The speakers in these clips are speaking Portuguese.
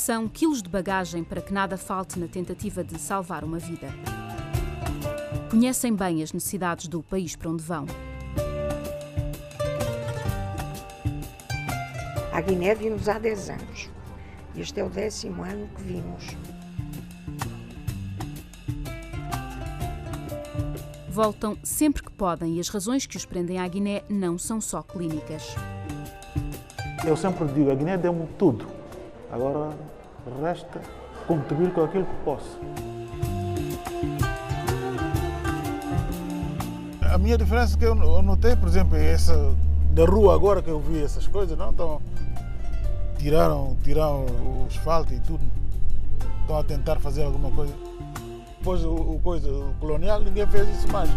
São quilos de bagagem para que nada falte na tentativa de salvar uma vida. Conhecem bem as necessidades do país para onde vão. A Guiné vimos há 10 anos. Este é o 10º ano que vimos. Voltam sempre que podem e as razões que os prendem à Guiné não são só clínicas. Eu sempre digo, a Guiné deu-me tudo. Agora resta contribuir com aquilo que posso. A minha diferença que eu notei, por exemplo, é essa da rua agora que eu vi essas coisas, não? Então, tiraram o asfalto e tudo. Estão a tentar fazer alguma coisa. Depois o colonial, ninguém fez isso mais.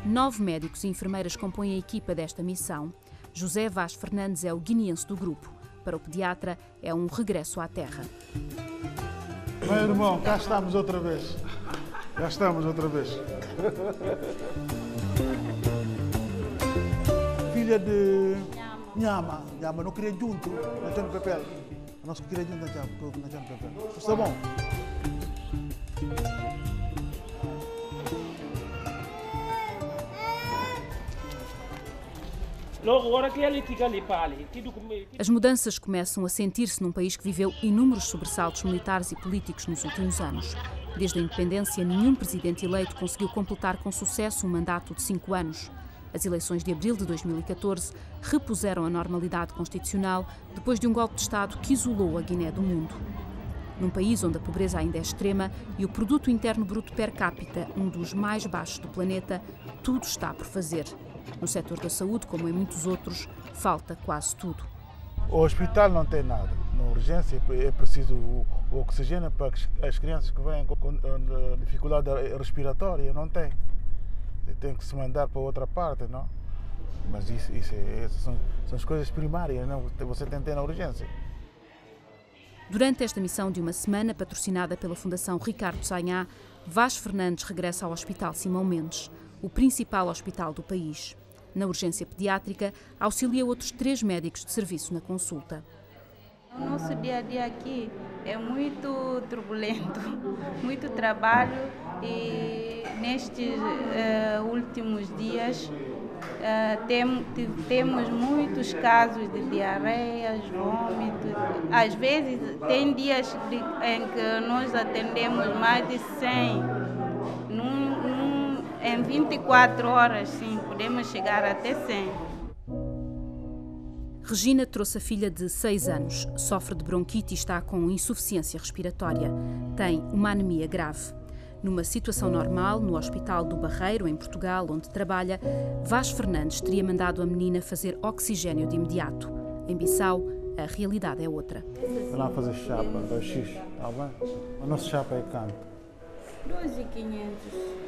Nove médicos e enfermeiras compõem a equipa desta missão. José Vaz Fernandes é o guineense do grupo. Para o pediatra, é um regresso à terra. Meu irmão, cá estamos outra vez. Já estamos outra vez. Filha de Nhama, não queria junto, não tinha no papel. Não queria junto, não tinha no papel. Está bom? As mudanças começam a sentir-se num país que viveu inúmeros sobressaltos militares e políticos nos últimos anos. Desde a independência, nenhum presidente eleito conseguiu completar com sucesso um mandato de 5 anos. As eleições de abril de 2014 repuseram a normalidade constitucional depois de um golpe de Estado que isolou a Guiné do mundo. Num país onde a pobreza ainda é extrema e o produto interno bruto per capita um dos mais baixos do planeta, tudo está por fazer. No setor da saúde, como em muitos outros, falta quase tudo. O hospital não tem nada. Na urgência é preciso o oxigênio para as crianças que vêm com dificuldade respiratória. Não tem. Tem que se mandar para outra parte, não? Mas essas são as coisas primárias, não? Você tem que ter na urgência. Durante esta missão de uma semana, patrocinada pela Fundação Ricardo Sagná, Vaz Fernandes regressa ao Hospital Simão Mendes, o principal hospital do país. Na urgência pediátrica, auxilia outros 3 médicos de serviço na consulta. O nosso dia a dia aqui é muito turbulento, muito trabalho e nestes últimos dias temos muitos casos de diarreias, vômitos. Às vezes tem dias em que nós atendemos mais de 100. Em 24 horas, sim, podemos chegar até 100. Regina trouxe a filha de 6 anos. Sofre de bronquite e está com insuficiência respiratória. Tem uma anemia grave. Numa situação normal, no Hospital do Barreiro, em Portugal, onde trabalha, Vaz Fernandes teria mandado a menina fazer oxigênio de imediato. Em Bissau, a realidade é outra. Vai lá fazer chapa, 2x, está bem? A nossa chapa é canto. 2.500.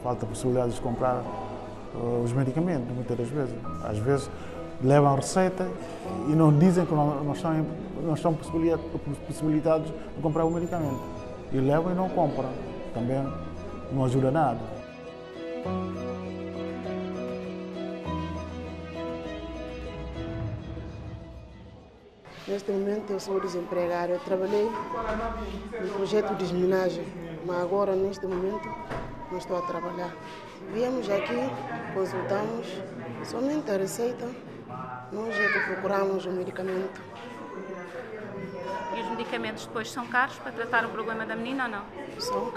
Falta possibilidade de comprar os medicamentos, muitas das vezes. Às vezes levam receita e não dizem que não estão possibilitados de comprar o medicamento. E levam e não compram. Também não ajuda nada. Neste momento eu sou desempregada. Eu trabalhei no projeto de desminagem, mas agora neste momento não estou a trabalhar. Viemos aqui, consultamos, somente a receita, nós é que procuramos o medicamento. E os medicamentos depois são caros para tratar o problema da menina ou não? São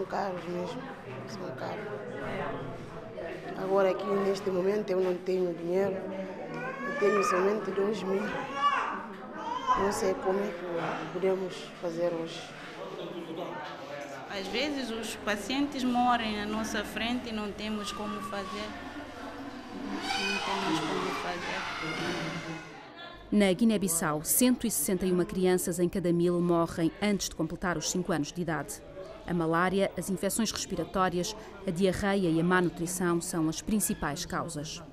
caros mesmo, são caros. Agora aqui neste momento eu não tenho dinheiro, eu tenho somente 2.000. Não sei como é que podemos fazer hoje. Às vezes os pacientes morrem na nossa frente e não temos como fazer. Na Guiné-Bissau, 161 crianças em cada 1000 morrem antes de completar os 5 anos de idade. A malária, as infecções respiratórias, a diarreia e a má nutrição são as principais causas.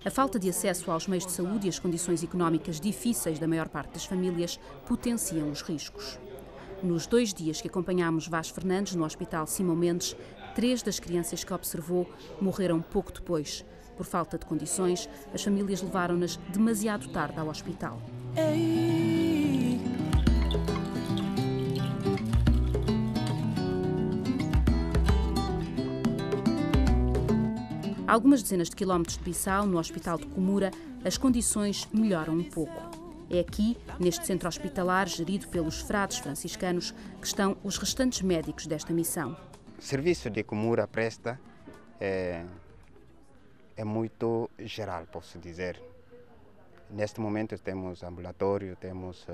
A falta de acesso aos meios de saúde e as condições económicas difíceis da maior parte das famílias potenciam os riscos. Nos 2 dias que acompanhámos Vaz Fernandes no Hospital Simão Mendes, 3 das crianças que observou morreram pouco depois. Por falta de condições, as famílias levaram-nas demasiado tarde ao hospital. A algumas dezenas de quilómetros de Bissau, no Hospital de Comura, as condições melhoram um pouco. É aqui, neste centro hospitalar, gerido pelos frades franciscanos, que estão os restantes médicos desta missão. O serviço de Comura presta é muito geral, posso dizer. Neste momento temos ambulatório, temos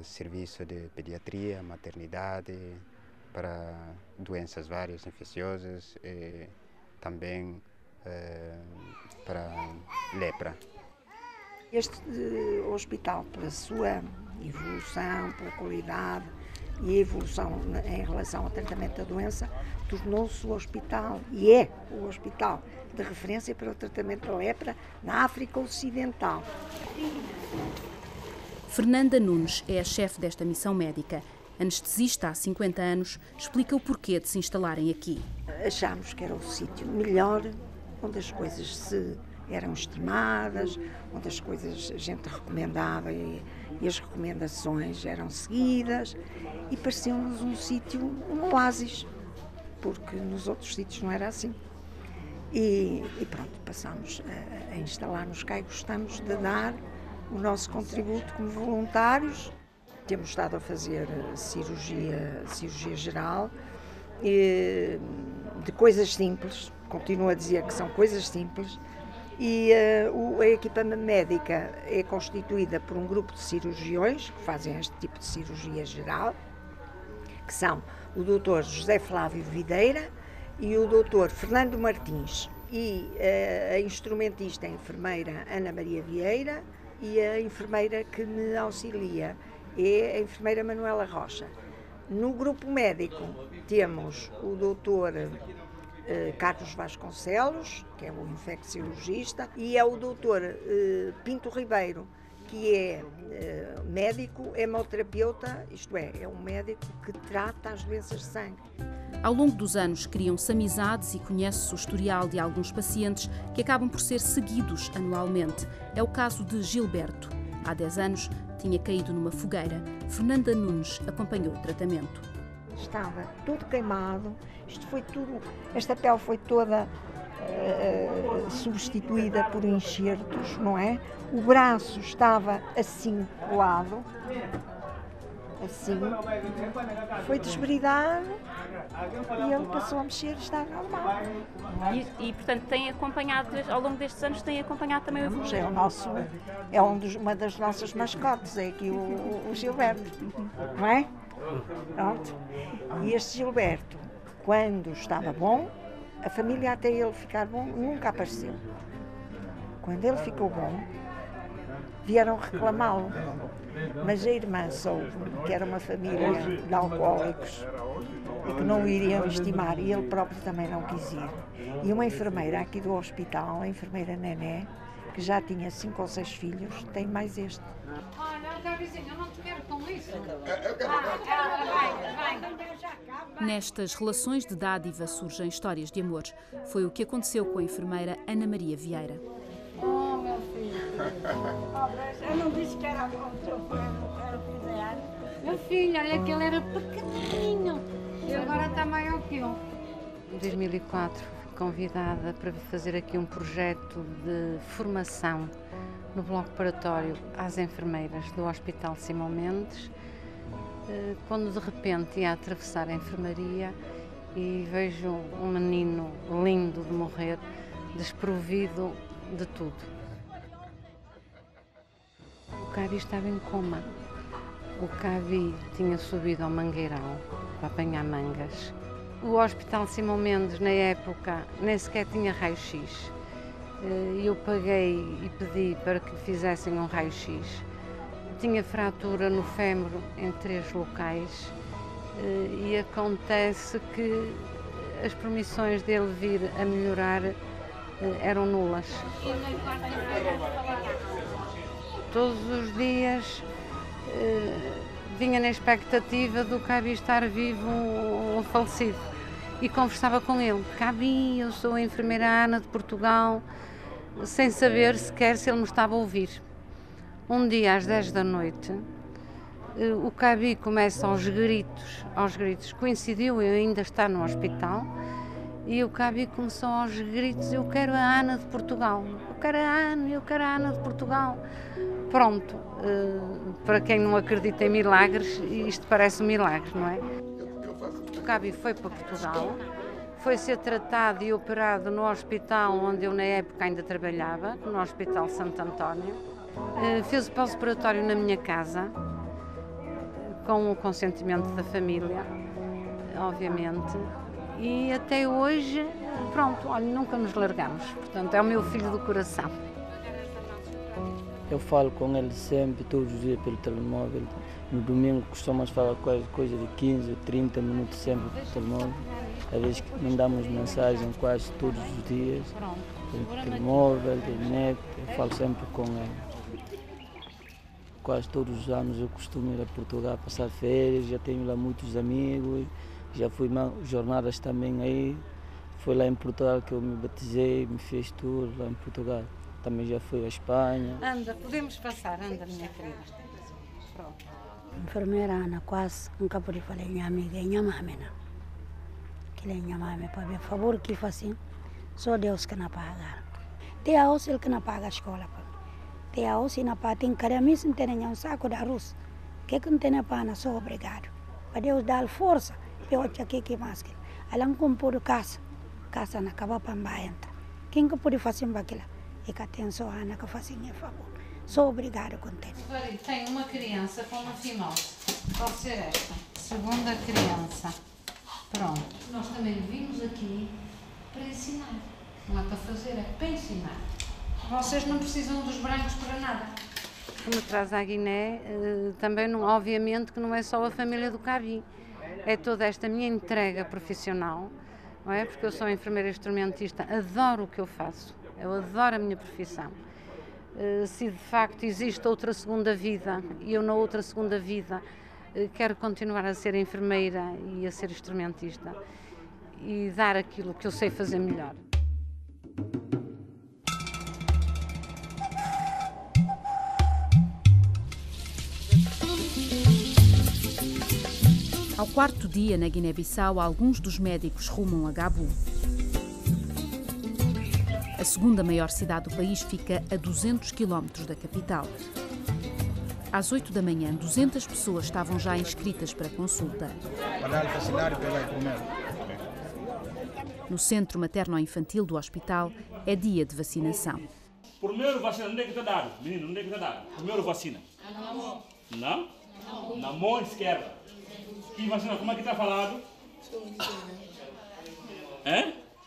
serviço de pediatria, maternidade, para doenças várias, infecciosas, e também para lepra. Este hospital, pela sua evolução, pela qualidade e a evolução em relação ao tratamento da doença, tornou-se o hospital, e é o hospital de referência para o tratamento da lepra na África Ocidental. Fernanda Nunes é a chefe desta missão médica. Anestesista há 50 anos, explica o porquê de se instalarem aqui. Achámos que era o sítio melhor, onde as coisas eram extremadas, onde as coisas a gente recomendava e as recomendações eram seguidas, e pareceu-nos um sítio, um oásis, porque nos outros sítios não era assim. E pronto, passámos a instalar-nos cá e gostamos de dar o nosso contributo como voluntários. Temos estado a fazer cirurgia geral, de coisas simples, continuo a dizer que são coisas simples, e a equipa médica é constituída por um grupo de cirurgiões que fazem este tipo de cirurgia geral, que são o Dr. José Flávio Videira e o Dr. Fernando Martins, e a instrumentista, a enfermeira Ana Maria Vieira, e a enfermeira que me auxilia é a enfermeira Manuela Rocha. No grupo médico temos o Dr. Carlos Vasconcelos, que é o infecciologista, e é o Dr. Pinto Ribeiro, que é médico hemoterapeuta, isto é um médico que trata as doenças de sangue. Ao longo dos anos criam-se amizades e conhece-se o historial de alguns pacientes que acabam por ser seguidos anualmente. É o caso de Gilberto. Há 10 anos tinha caído numa fogueira. Fernanda Nunes acompanhou o tratamento. Estava tudo queimado, esta pele foi toda substituída por enxertos, não é? O braço estava assim colado, assim, foi desbridado e ele passou a mexer e está normal. E portanto, tem acompanhado, ao longo destes anos, tem acompanhado também o evolução? Uma das nossas mascotes, é aqui o Gilberto, não é? Pronto. E este Gilberto, quando estava bom, a família até ele ficar bom nunca apareceu. Quando ele ficou bom, vieram reclamá-lo. Mas a irmã soube que era uma família de alcoólicos e que não o iriam estimar, e ele próprio também não quis ir. E uma enfermeira aqui do hospital, a enfermeira Nené, que já tinha 5 ou 6 filhos, tem mais este. Olha, vizinha, eu não te quero com isso. Nestas relações de dádiva surgem histórias de amor. Foi o que aconteceu com a enfermeira Ana Maria Vieira. Oh, meu filho. Eu não disse que era bom, era fizeiro. Meu filho, olha que ele era pequenininho. E agora está maior que eu. Em 2004 fui convidada para fazer aqui um projeto de formação no bloco operatório às enfermeiras do Hospital Simão Mendes, quando de repente ia atravessar a enfermaria e vejo um menino lindo de morrer, desprovido de tudo. O Cavi estava em coma. O Cavi tinha subido ao mangueirão para apanhar mangas. O Hospital Simão Mendes, na época, nem sequer tinha raio-x. Eu paguei e pedi para que fizessem um raio-x. Tinha fratura no fémur em 3 locais e acontece que as promissões dele vir a melhorar eram nulas. Todos os dias vinha na expectativa do Cabi estar vivo ou falecido e conversava com ele. Cabi, eu sou a enfermeira Ana de Portugal, sem saber sequer se ele me estava a ouvir. Um dia às 10 da noite, o Cabi começa aos gritos, coincidiu eu ainda estar no hospital, e o Cabi começou aos gritos: eu quero a Ana de Portugal, eu quero a Ana de Portugal. Pronto, para quem não acredita em milagres, isto parece um milagre, não é? O Cabi foi para Portugal, foi ser tratado e operado no hospital onde eu na época ainda trabalhava, no Hospital Santo António. Fez o pós-operatório na minha casa, com o consentimento da família, obviamente. E até hoje, pronto, olha, nunca nos largamos. Portanto, é o meu filho do coração. Eu falo com ele sempre, todos os dias pelo telemóvel. No domingo costumamos falar coisa de 15 ou 30 minutos sempre pelo telemóvel. Às vezes mandamos mensagem quase todos os dias, pelo telemóvel, internet. Eu falo sempre com ele. Quase todos os anos eu costumo ir a Portugal passar férias, já tenho lá muitos amigos, já fui jornadas também aí. Foi lá em Portugal que eu me batizei, me fiz tudo lá em Portugal. Também já fui à Espanha. Anda, podemos passar, anda, minha querida. Pronto. Enfermeira Ana, quase nunca pude falar minha amiga, minha mãe, não. Que é minha mãe, para ver favor que faz assim, só Deus que não paga. Tem a ele que não paga a escola. Tem a osso e não paga, tem cada mês tem um saco de arroz. Que não tem para só obrigado. Para Deus dar força, para eu aqui que mais que. Ela não comprou casa não acaba para entrar. Quem que pode fazer aquilo? E que atenção, Ana, que fazem a favor. Sou obrigada com tempo. Tem uma criança com uma fimose. Pode ser esta. Segunda criança. Pronto. Nós também vimos aqui para ensinar. Não é para fazer, é para ensinar. Vocês não precisam dos brancos para nada. O que me traz à Guiné, também, obviamente, que não é só a família do Cabi. É toda esta minha entrega profissional, não é? Porque eu sou enfermeira instrumentista, adoro o que eu faço. Eu adoro a minha profissão. Se de facto existe outra segunda vida e eu na outra segunda vida quero continuar a ser enfermeira e a ser instrumentista e dar aquilo que eu sei fazer melhor. Ao quarto dia na Guiné-Bissau, alguns dos médicos rumam a Gabu. A segunda maior cidade do país fica a 200 quilómetros da capital. Às 8 da manhã, 200 pessoas estavam já inscritas para a consulta. No centro materno-infantil do hospital é dia de vacinação. Primeiro vacina, onde é que está dado? Menino, onde é que está dado? Primeiro vacina. Não? Na mão esquerda. E vacina, como é que está falado?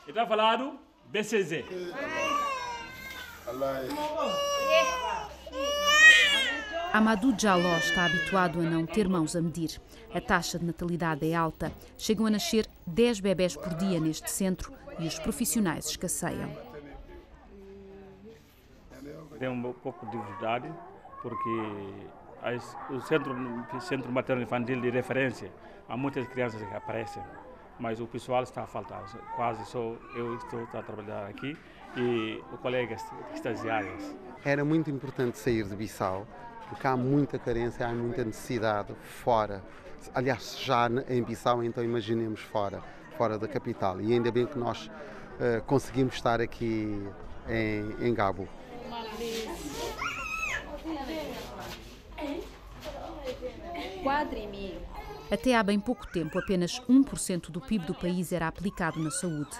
Está falado BCZ. Amadou Jaló está habituado a não ter mãos a medir. A taxa de natalidade é alta. Chegam a nascer 10 bebés por dia neste centro e os profissionais escasseiam. Tem um pouco de dificuldade porque o centro materno-infantil de referência, há muitas crianças que aparecem, mas o pessoal está a faltar. Quase só eu estou a trabalhar aqui e os colegas estagiários. Era muito importante sair de Bissau, porque há muita carência, há muita necessidade fora. Aliás, já em Bissau, então imaginemos fora da capital. E ainda bem que nós conseguimos estar aqui em Gabu. Até há bem pouco tempo, apenas 1% do PIB do país era aplicado na saúde.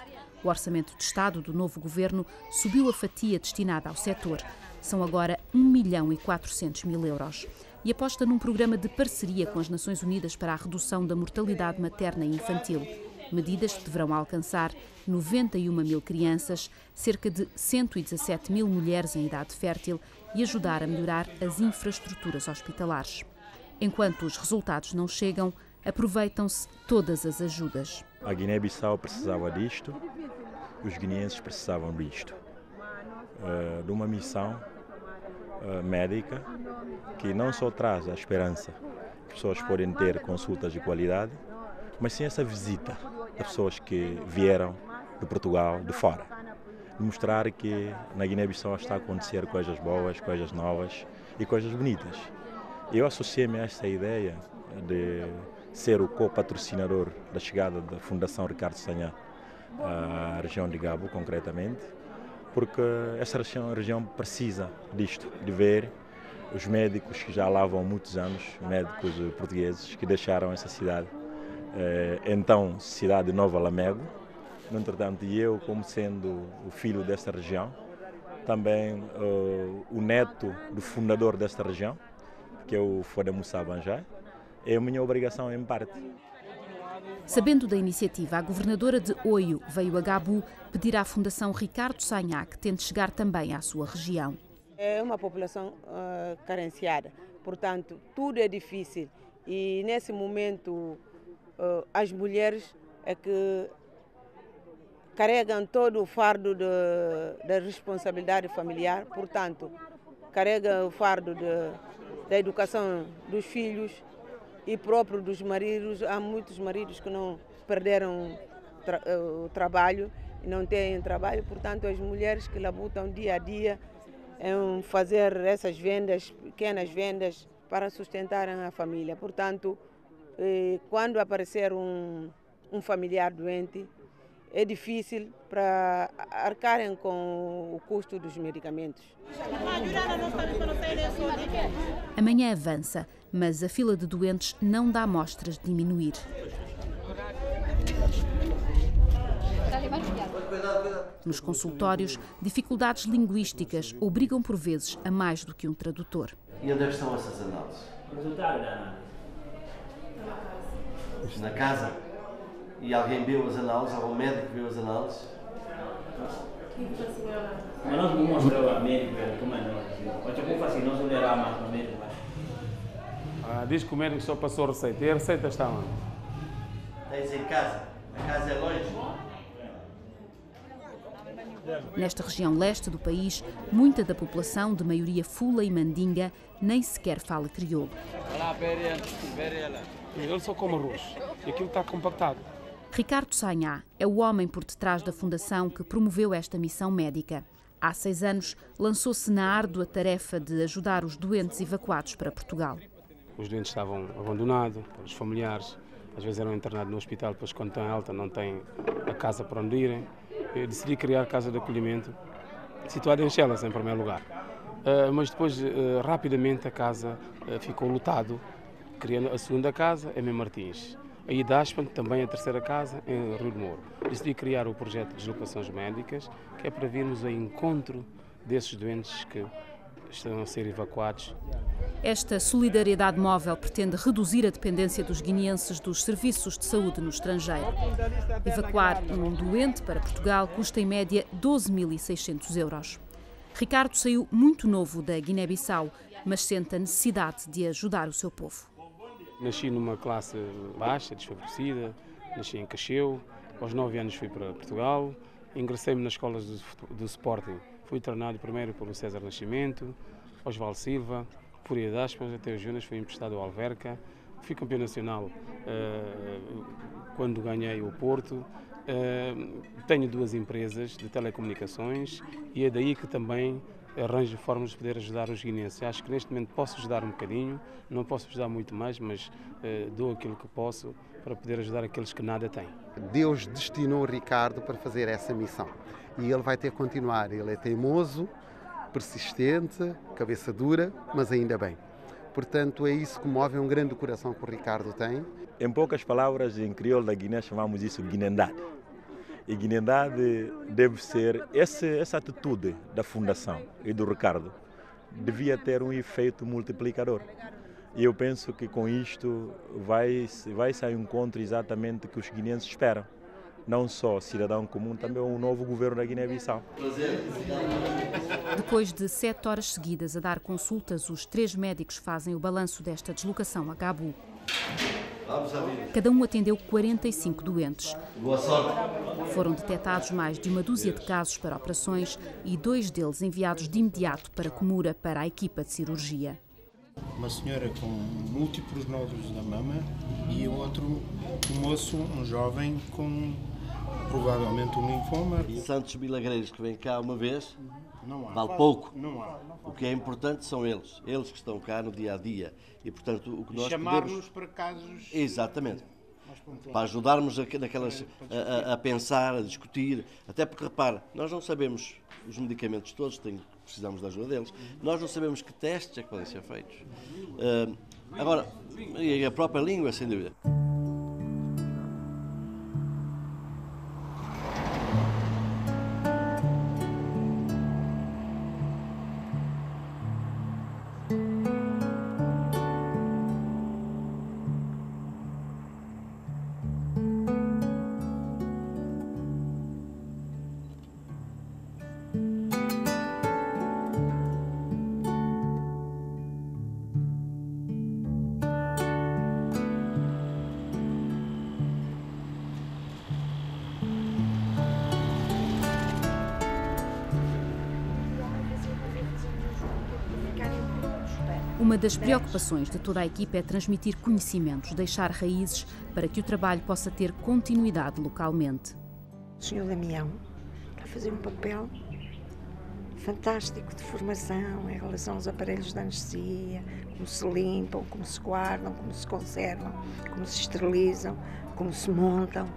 O orçamento de Estado do novo governo subiu a fatia destinada ao setor. São agora 1.400.000 euros. E aposta num programa de parceria com as Nações Unidas para a redução da mortalidade materna e infantil. Medidas que deverão alcançar 91.000 crianças, cerca de 117.000 mulheres em idade fértil e ajudar a melhorar as infraestruturas hospitalares. Enquanto os resultados não chegam, aproveitam-se todas as ajudas. A Guiné-Bissau precisava disto os guineenses precisavam disto, de uma missão médica que não só traz a esperança que as pessoas podem ter consultas de qualidade, mas sim essa visita de pessoas que vieram de Portugal, de fora. Mostrar que na Guiné-Bissau está a acontecer coisas boas, coisas novas e coisas bonitas. Eu associei-me a esta ideia de ser o co-patrocinador da chegada da Fundação Ricardo Sagna à região de Gabo, concretamente, porque essa região precisa disto, de ver os médicos que já lá vão muitos anos, médicos portugueses que deixaram essa cidade, então cidade de Nova Lamego. No entretanto, eu, como sendo o filho desta região, também o neto do fundador desta região, que é o Foda Moussa Banjai, é a minha obrigação em parte. Sabendo da iniciativa, a governadora de Oio veio a Gabu pedir à Fundação Ricardo Sagna que tente chegar também à sua região. É uma população carenciada, portanto, tudo é difícil e nesse momento as mulheres é que carregam todo o fardo da responsabilidade familiar, portanto, carregam o fardo da educação dos filhos e próprio dos maridos. Há muitos maridos que não perderam o trabalho e não têm trabalho, portanto, as mulheres que labutam dia a dia em fazer essas vendas, pequenas vendas, para sustentarem a família. Portanto, quando aparecer um familiar doente, é difícil para arcarem com o custo dos medicamentos. Amanhã avança, mas a fila de doentes não dá mostras de diminuir. Nos consultórios, dificuldades linguísticas obrigam por vezes a mais do que um tradutor. E onde estão essas análises? Na casa. E alguém viu as análises? Algum médico viu as análises? Mas nós não mostramos a médico como é mas como assim, nós não era mais no médico. Diz que o médico só passou a receita. E a receita está onde? Tens em casa. A casa é longe. Nesta região leste do país, muita da população, de maioria fula e mandinga, nem sequer fala crioulo. Ele só come arroz e aquilo está compactado. Ricardo Sagna é o homem por detrás da fundação que promoveu esta missão médica. Há 6 anos, lançou-se na árdua tarefa de ajudar os doentes evacuados para Portugal. Os doentes estavam abandonados pelos familiares, às vezes eram internados no hospital, depois quando estão em alta não têm a casa para onde irem. Eu decidi criar a casa de acolhimento, situada em Chelas, em primeiro lugar. Mas depois, rapidamente, a casa ficou lotada, criando a segunda casa em Mem Martins. Aí Daspan, também a terceira casa, em Rio de Moro. Decidi criar o projeto de deslocações médicas, que é para virmos ao encontro desses doentes que estão a ser evacuados. Esta solidariedade móvel pretende reduzir a dependência dos guineenses dos serviços de saúde no estrangeiro. Evacuar um doente para Portugal custa em média 12.600 euros. Ricardo saiu muito novo da Guiné-Bissau, mas sente a necessidade de ajudar o seu povo. Nasci numa classe baixa, desfavorecida, nasci em Cacheu, aos 9 anos fui para Portugal, ingressei-me nas escolas do Sporting. Fui treinado primeiro pelo César Nascimento, Osvaldo Silva, Fúria de Aspas, até os Júniors, fui emprestado ao Alverca, fui campeão nacional quando ganhei o Porto. Tenho 2 empresas de telecomunicações e é daí que também arranjo formas de poder ajudar os guineenses. Acho que neste momento posso ajudar um bocadinho, não posso ajudar muito mais, mas dou aquilo que posso para poder ajudar aqueles que nada têm. Deus destinou o Ricardo para fazer essa missão e ele vai ter que continuar. Ele é teimoso, persistente, cabeça dura, mas ainda bem. Portanto, é isso que move um grande coração que o Ricardo tem. Em poucas palavras, em crioulo da Guiné chamamos isso de guinendade. E guinendade deve ser, essa atitude da Fundação e do Ricardo devia ter um efeito multiplicador. E eu penso que com isto vai sair um encontro exatamente que os guineenses esperam. Não só cidadão comum, também um novo governo da Guiné-Bissau. Depois de 7 horas seguidas a dar consultas, os 3 médicos fazem o balanço desta deslocação a Gabu. Cada um atendeu 45 doentes. Boa sorte. Foram detectados mais de uma dúzia de casos para operações e 2 deles enviados de imediato para Comura, para a equipa de cirurgia. Uma senhora com múltiplos nódulos na mama e um moço, um jovem, com provavelmente um linfoma. Santos milagreiros que vêm cá uma vez, não há, vale pouco. Não há. O que é importante são eles que estão cá no dia a dia. E, portanto, o que nós chamar-nos para casos. Exatamente. Para ajudarmos a pensar, a discutir. Até porque, repare, nós não sabemos os medicamentos todos, precisamos da ajuda deles. Nós não sabemos que testes é que podem ser feitos. Agora, e a própria língua, sem dúvida. Uma das preocupações de toda a equipa é transmitir conhecimentos, deixar raízes para que o trabalho possa ter continuidade localmente. O Sr. Damião está a fazer um papel fantástico de formação em relação aos aparelhos de anestesia, como se limpam, como se guardam, como se conservam, como se esterilizam, como se montam.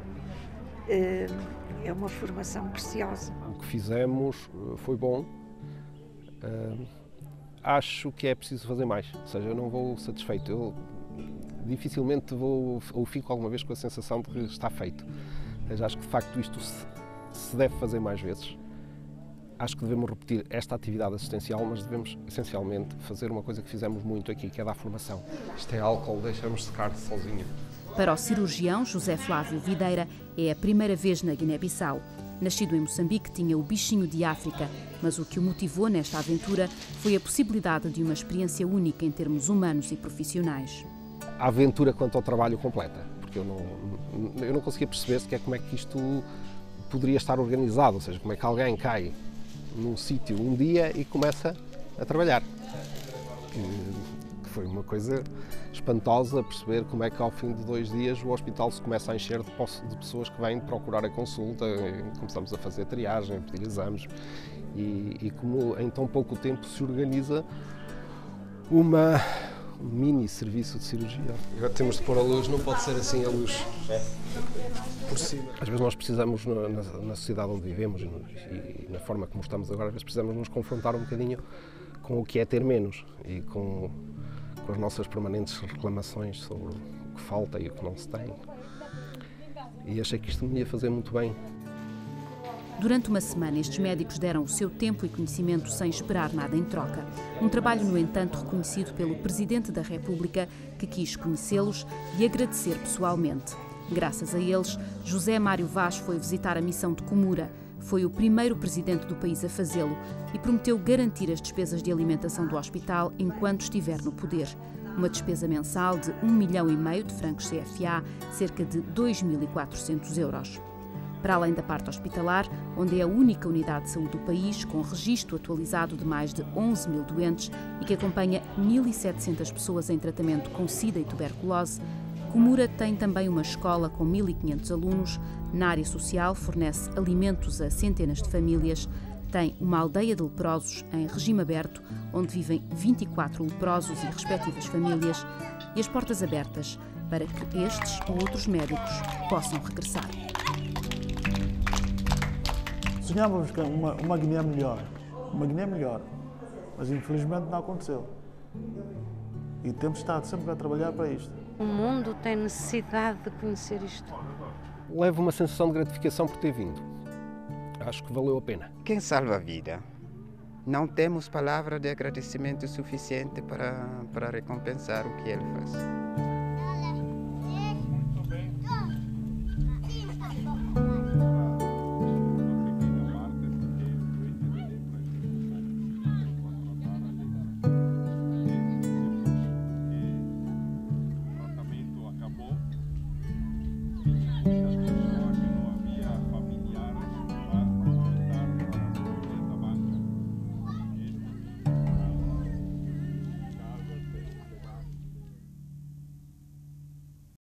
É uma formação preciosa. O que fizemos foi bom. Acho que é preciso fazer mais, ou seja, eu não vou satisfeito. Eu dificilmente vou ou fico alguma vez com a sensação de que está feito. Mas acho que de facto isto se deve fazer mais vezes. Acho que devemos repetir esta atividade assistencial, mas devemos essencialmente fazer uma coisa que fizemos muito aqui, que é dar formação. Isto é álcool, deixamos secar sozinho. Para o cirurgião José Flávio Videira, é a primeira vez na Guiné-Bissau. Nascido em Moçambique, tinha o bichinho de África, mas o que o motivou nesta aventura foi a possibilidade de uma experiência única em termos humanos e profissionais. A aventura quanto ao trabalho completa, porque eu não conseguia perceber sequer como é que isto poderia estar organizado, ou seja, como é que alguém cai num sítio um dia e começa a trabalhar. Que foi uma coisa espantosa perceber como é que ao fim de 2 dias o hospital se começa a encher de pessoas que vêm procurar a consulta, começamos a fazer triagem, a pedir exames e como em tão pouco tempo se organiza um mini serviço de cirurgia. Agora temos de pôr a luz, não pode ser assim a luz por cima. Às vezes nós precisamos, na sociedade onde vivemos e na forma como estamos agora, às vezes precisamos nos confrontar um bocadinho com o que é ter menos e com as nossas permanentes reclamações sobre o que falta e o que não se tem. E achei que isto me ia fazer muito bem. Durante uma semana, estes médicos deram o seu tempo e conhecimento sem esperar nada em troca. Um trabalho, no entanto, reconhecido pelo Presidente da República, que quis conhecê-los e agradecer pessoalmente. Graças a eles, José Mário Vaz foi visitar a missão de Comura. Foi o primeiro presidente do país a fazê-lo e prometeu garantir as despesas de alimentação do hospital enquanto estiver no poder. Uma despesa mensal de 1,5 milhão de francos CFA, cerca de 2.400 euros. Para além da parte hospitalar, onde é a única unidade de saúde do país, com registro atualizado de mais de 11 mil doentes e que acompanha 1.700 pessoas em tratamento com sida e tuberculose, Comura tem também uma escola com 1.500 alunos. Na área social, fornece alimentos a centenas de famílias. Tem uma aldeia de leprosos em regime aberto, onde vivem 24 leprosos e respectivas famílias, e as portas abertas para que estes ou outros médicos possam regressar. Sonhávamos com uma Guiné melhor, mas infelizmente não aconteceu. E temos estado sempre a trabalhar para isto. O mundo tem necessidade de conhecer isto. Levo uma sensação de gratificação por ter vindo. Acho que valeu a pena. Quem salva a vida? Não temos palavra de agradecimento suficiente para recompensar o que ele faz. Lisboa.